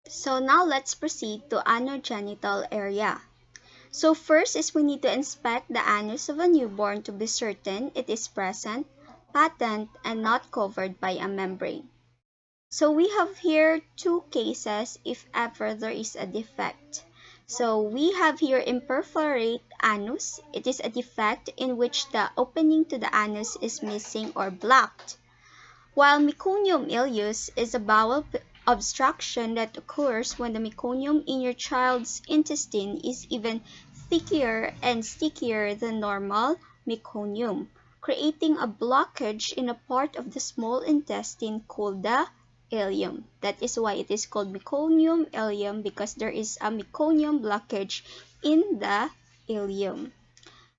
So now let's proceed to anogenital area. So first is we need to inspect the anus of a newborn to be certain it is present, patent, and not covered by a membrane. So we have here two cases if ever there is a defect. So we have here imperforate anus. It is a defect in which the opening to the anus is missing or blocked. While meconium ileus is a bowel obstruction that occurs when the meconium in your child's intestine is even thicker and stickier than normal meconium, creating a blockage in a part of the small intestine called the ileum. That is why it is called meconium ileum, because there is a meconium blockage in the ileum.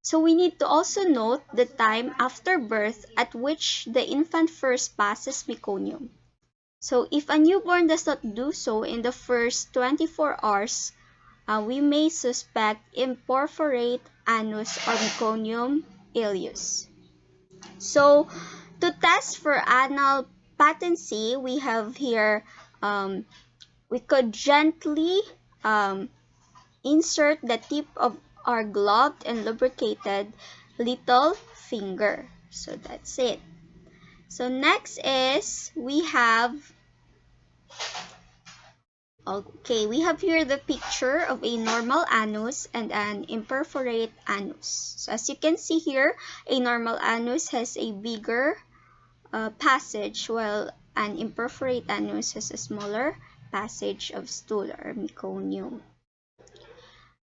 So we need to also note the time after birth at which the infant first passes meconium. So if a newborn does not do so in the first 24 hours, we may suspect imperforate anus or meconium ileus. So to test for anal patency, we have here, we could gently insert the tip of our gloved and lubricated little finger. So that's it. So next is we have here the picture of a normal anus and an imperforate anus. So as you can see here, a normal anus has a bigger passage, while an imperforate anus has a smaller passage of stool or meconium.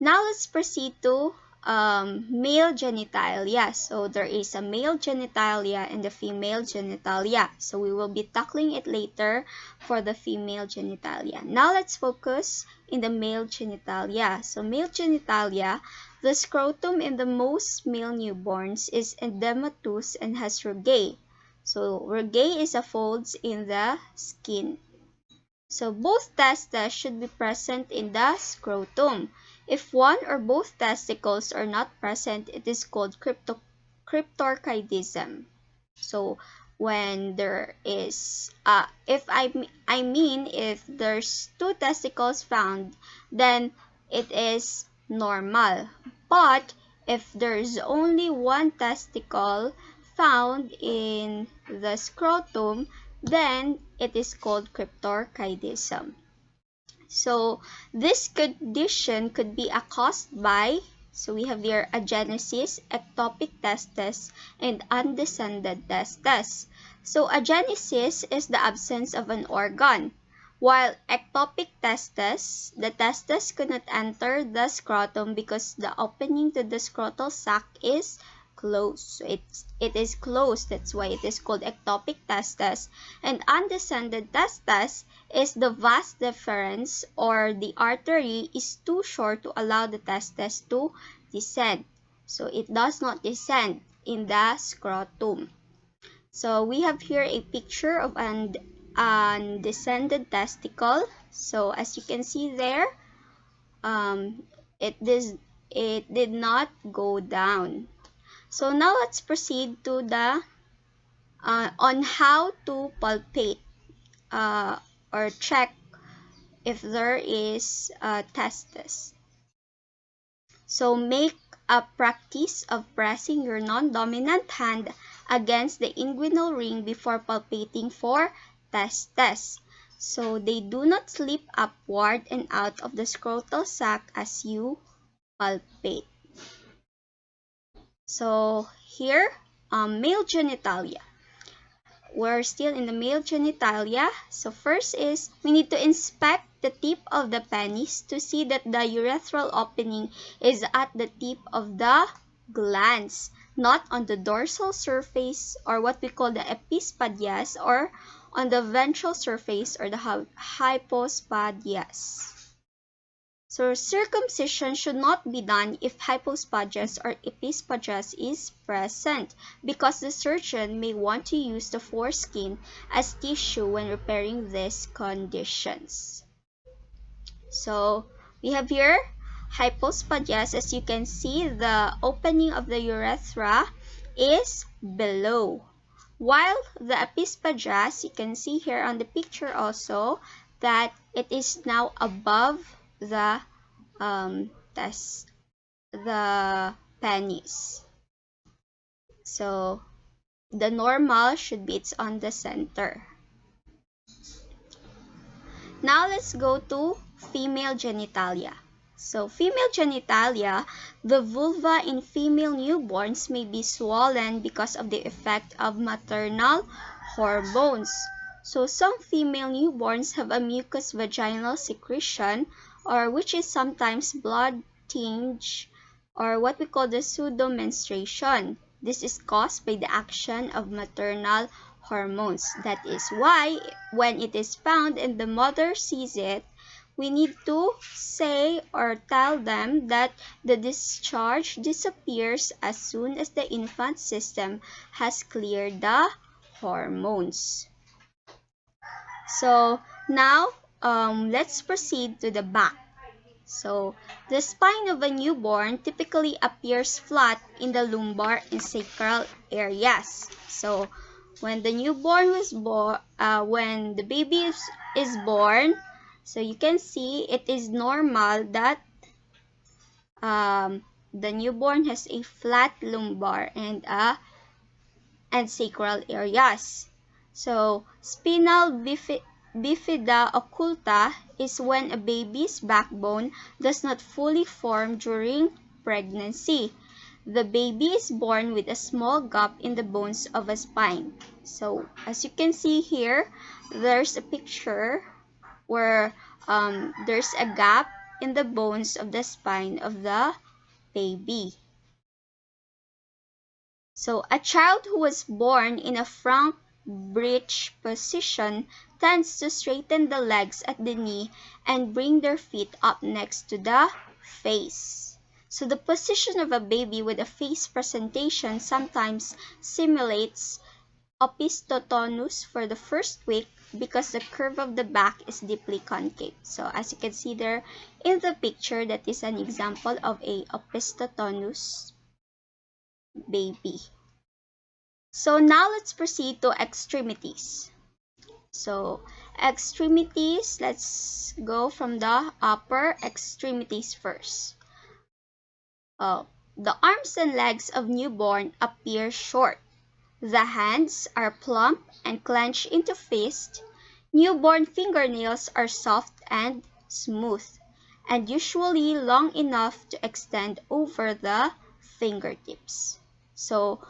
Now let's proceed to male genitalia. So there is a male genitalia and a female genitalia. So we will be tackling it later for the female genitalia. Now let's focus in the male genitalia. So male genitalia, the scrotum in the most male newborns is edematous and has rugae. So rugae is a folds in the skin. So both testes should be present in the scrotum. If one or both testicles are not present, it is called cryptorchidism. So when there is, if there's two testicles found, then it is normal. But if there's only one testicle found in the scrotum, then it is called cryptorchidism. So this condition could be caused by, so we have here agenesis, ectopic testes, and undescended testes. So agenesis is the absence of an organ, while ectopic testes, the testes could not enter the scrotum because the opening to the scrotal sac is closed. So it is closed. That's why it is called ectopic testes. And undescended testes is the vas deferens, or the artery is too short to allow the testes to descend. So it does not descend in the scrotum. So we have here a picture of an undescended testicle. So as you can see there, it did not go down. So now let's proceed to the on how to palpate or check if there is testis. So make a practice of pressing your non-dominant hand against the inguinal ring before palpating for testes. So they do not slip upward and out of the scrotal sac as you palpate. So here, male genitalia. We're still in the male genitalia. So first is, we need to inspect the tip of the penis to see that the urethral opening is at the tip of the glans, not on the dorsal surface, or what we call the epispadias, or on the ventral surface, or the hypospadias. So circumcision should not be done if hypospadias or epispadias is present, because the surgeon may want to use the foreskin as tissue when repairing these conditions. So we have here hypospadias. As you can see, the opening of the urethra is below, while the epispadias, you can see here on the picture also, that it is now above the penis. So the normal should be it's on the center. Now let's go to female genitalia. So female genitalia, the vulva in female newborns may be swollen because of the effect of maternal hormones. So some female newborns have a mucous vaginal secretion, or which is sometimes blood tinge, or what we call the pseudomenstruation. This is caused by the action of maternal hormones. That is why when it is found and the mother sees it, we need to say or tell them that the discharge disappears as soon as the infant system has cleared the hormones. So now let's proceed to the back. So the spine of a newborn typically appears flat in the lumbar and sacral areas. So when the newborn was born, when the baby is born, so you can see it is normal that the newborn has a flat lumbar and sacral areas. So spinal bifida occulta is when a baby's backbone does not fully form during pregnancy. The baby is born with a small gap in the bones of a spine. So as you can see here, there's a picture where there's a gap in the bones of the spine of the baby. So a child who was born in a front breech position tends to straighten the legs at the knee and bring their feet up next to the face. So the position of a baby with a face presentation sometimes simulates opisthotonus for the first week because the curve of the back is deeply concave. So as you can see there in the picture, that is an example of a opisthotonus baby. So now let's proceed to extremities. So extremities, let's go from the upper extremities first. The arms and legs of newborn appear short. The hands are plump and clenched into fists. Newborn fingernails are soft and smooth, and usually long enough to extend over the fingertips. So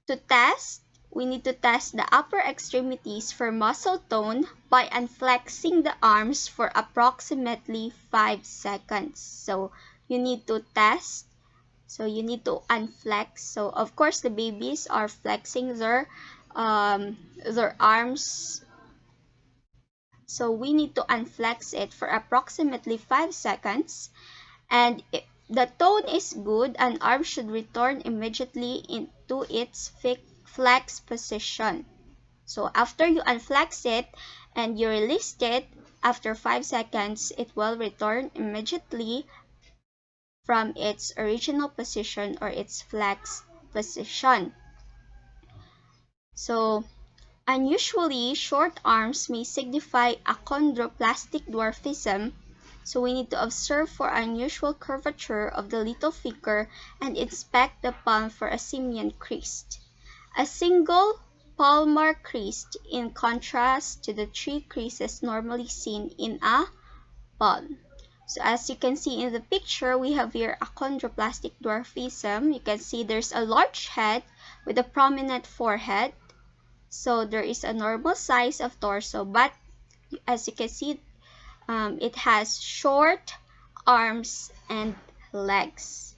to test, we need to test the upper extremities for muscle tone by unflexing the arms for approximately 5 seconds. So you need to test. So you need to unflex. So of course the babies are flexing their arms. So we need to unflex it for approximately 5 seconds. And if the tone is good, an arm should return immediately into its flex position. So after you unflex it and you release it, after 5 seconds, it will return immediately from its original position or its flex position. So unusually short arms may signify achondroplastic dwarfism. So we need to observe for unusual curvature of the little finger and inspect the palm for a simian crease. A single palmar crease in contrast to the 3 creases normally seen in a palm. So as you can see in the picture, we have here achondroplastic dwarfism. You can see there's a large head with a prominent forehead. So there is a normal size of torso, but as you can see, it has short arms and legs.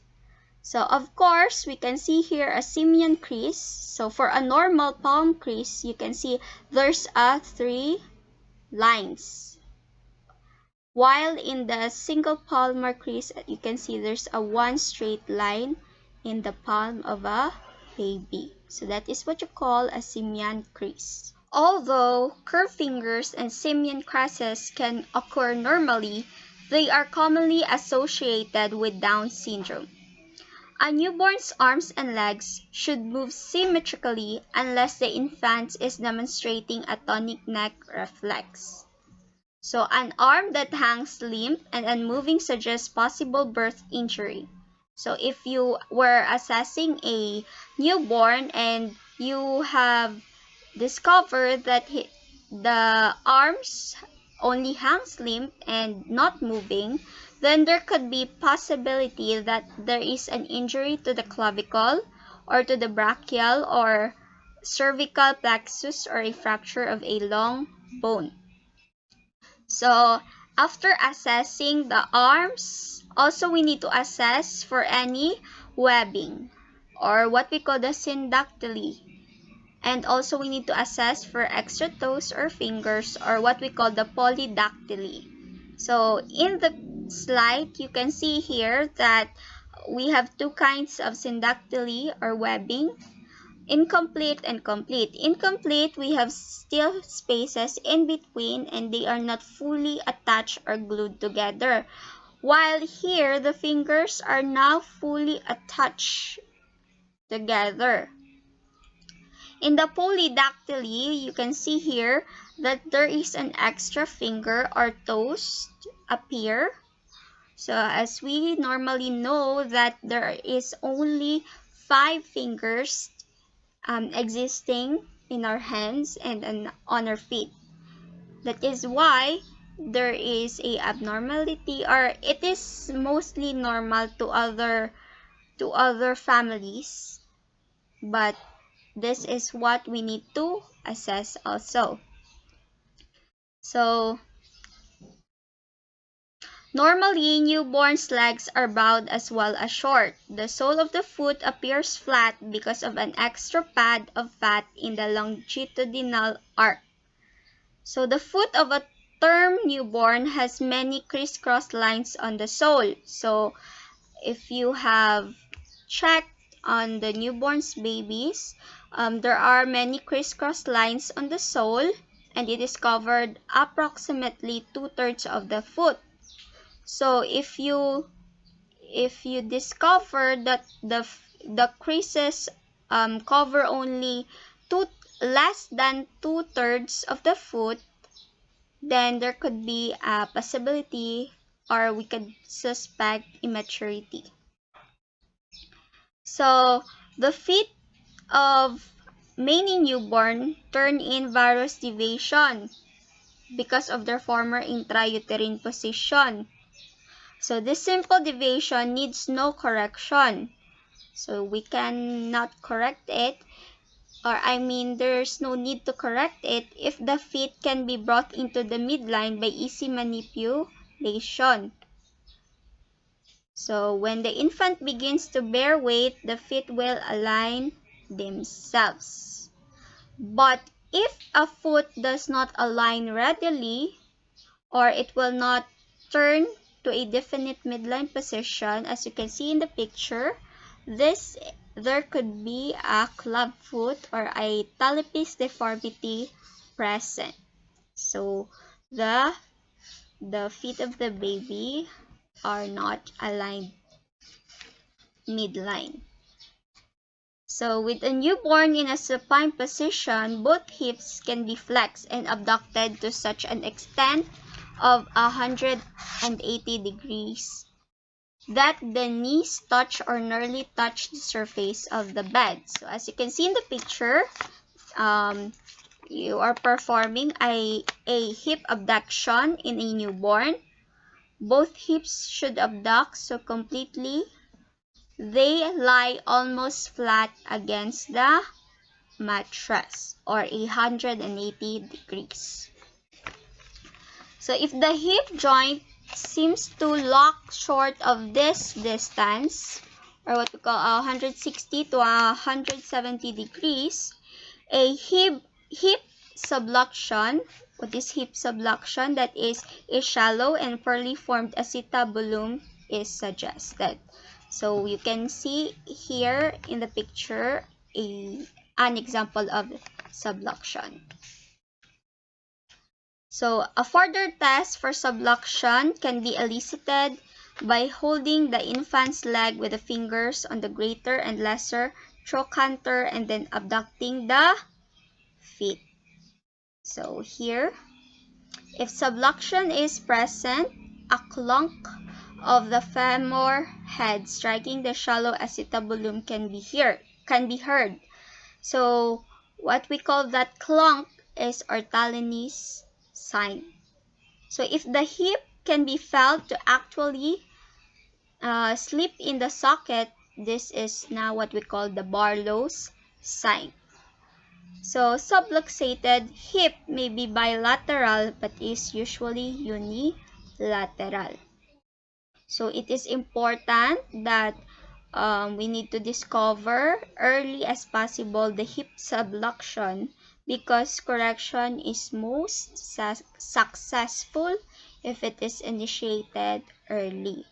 So of course, we can see here a simian crease. So for a normal palm crease, you can see there's 3 lines. While in the single palmar crease, you can see there's a 1 straight line in the palm of a baby. So that is what you call a simian crease. Although curved fingers and simian creases can occur normally, they are commonly associated with Down syndrome. A newborn's arms and legs should move symmetrically unless the infant is demonstrating a tonic neck reflex. So an arm that hangs limp and unmoving suggests possible birth injury. So if you were assessing a newborn and you have discovered that the arms only hangs limp and not moving, then there could be possibility that there is an injury to the clavicle or to the brachial or cervical plexus or a fracture of a long bone. So after assessing the arms, also we need to assess for any webbing or what we call the syndactyly. And also we need to assess for extra toes or fingers or what we call the polydactyly. So in the slide, you can see here that we have two kinds of syndactyly or webbing. Incomplete and complete. Incomplete, we have still spaces in between and they are not fully attached or glued together. While here, the fingers are now fully attached together. In the polydactyly, you can see here that there is an extra finger or toes appear. So as we normally know that there is only 5 fingers existing in our hands and on our feet. That is why there is a abnormality, or it is mostly normal to other families, but this is what we need to assess also. So normally newborns' legs are broad as well as short. The sole of the foot appears flat because of an extra pad of fat in the longitudinal arc. So the foot of a term newborn has many crisscross lines on the sole. So if you have checked on the newborn's babies, there are many crisscross lines on the sole and it is covered approximately 2/3 of the foot. So if you discover that the creases cover only less than 2/3 of the foot, then there could be a possibility or we could suspect immaturity. So the feet of many newborn turn in varus deviation because of their former intrauterine position. So this simple deviation needs no correction. So we cannot correct it, or there's no need to correct it if the feet can be brought into the midline by easy manipulation. So when the infant begins to bear weight, the feet will align themselves. But if a foot does not align readily, or it will not turn to a definite midline position, as you can see in the picture, there could be a club foot or a talipes deformity present. So the feet of the baby are not aligned midline. So with a newborn in a supine position, both hips can be flexed and abducted to such an extent of 180 degrees that the knees touch or nearly touch the surface of the bed. So as you can see in the picture, you are performing a hip abduction in a newborn. Both hips should abduct so completely they lie almost flat against the mattress or 180 degrees. So if the hip joint seems to lock short of this distance, or what we call 160 to 170 degrees, a hip subluxation, what is hip subluxation? That is a shallow and poorly formed acetabulum is suggested. So you can see here in the picture an example of subluxation. So a further test for subluxation can be elicited by holding the infant's leg with the fingers on the greater and lesser trochanter and then abducting the feet. So here If subluxation is present, a clunk of the femur head striking the shallow acetabulum can be heard. So what we call that clunk is Ortolani's sign. So if the hip can be felt to actually slip in the socket, this is now what we call the Barlow's sign. So subluxated hip may be bilateral but is usually unilateral. So it is important that we need to discover early as possible the hip subluxation because correction is most successful if it is initiated early.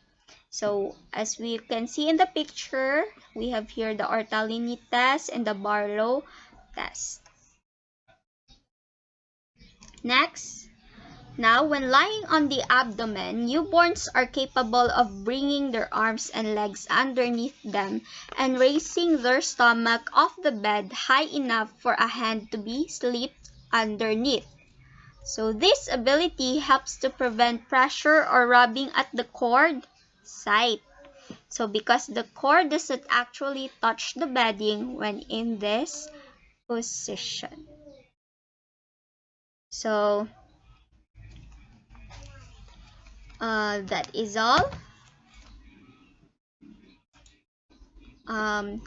So as we can see in the picture, we have here the Ortolani test and the Barlow test. Next, now when lying on the abdomen, newborns are capable of bringing their arms and legs underneath them and raising their stomach off the bed high enough for a hand to be slipped underneath. So this ability helps to prevent pressure or rubbing at the cord site. So because the cord doesn't actually touch the bedding when in this position. So that is all.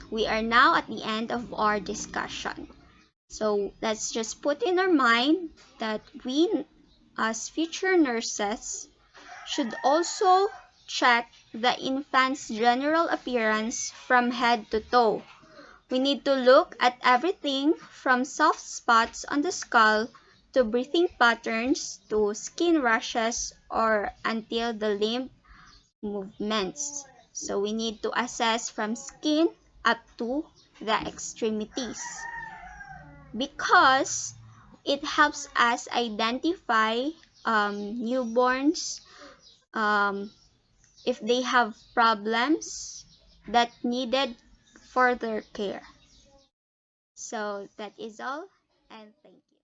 We are now at the end of our discussion. So let's just put in our mind that we as future nurses should also check the infant's general appearance from head to toe. We need to look at everything from soft spots on the skull to breathing patterns to skin rashes or until the limb movements. So we need to assess from skin up to the extremities because it helps us identify newborns if they have problems that needed further care. So that is all, and thank you.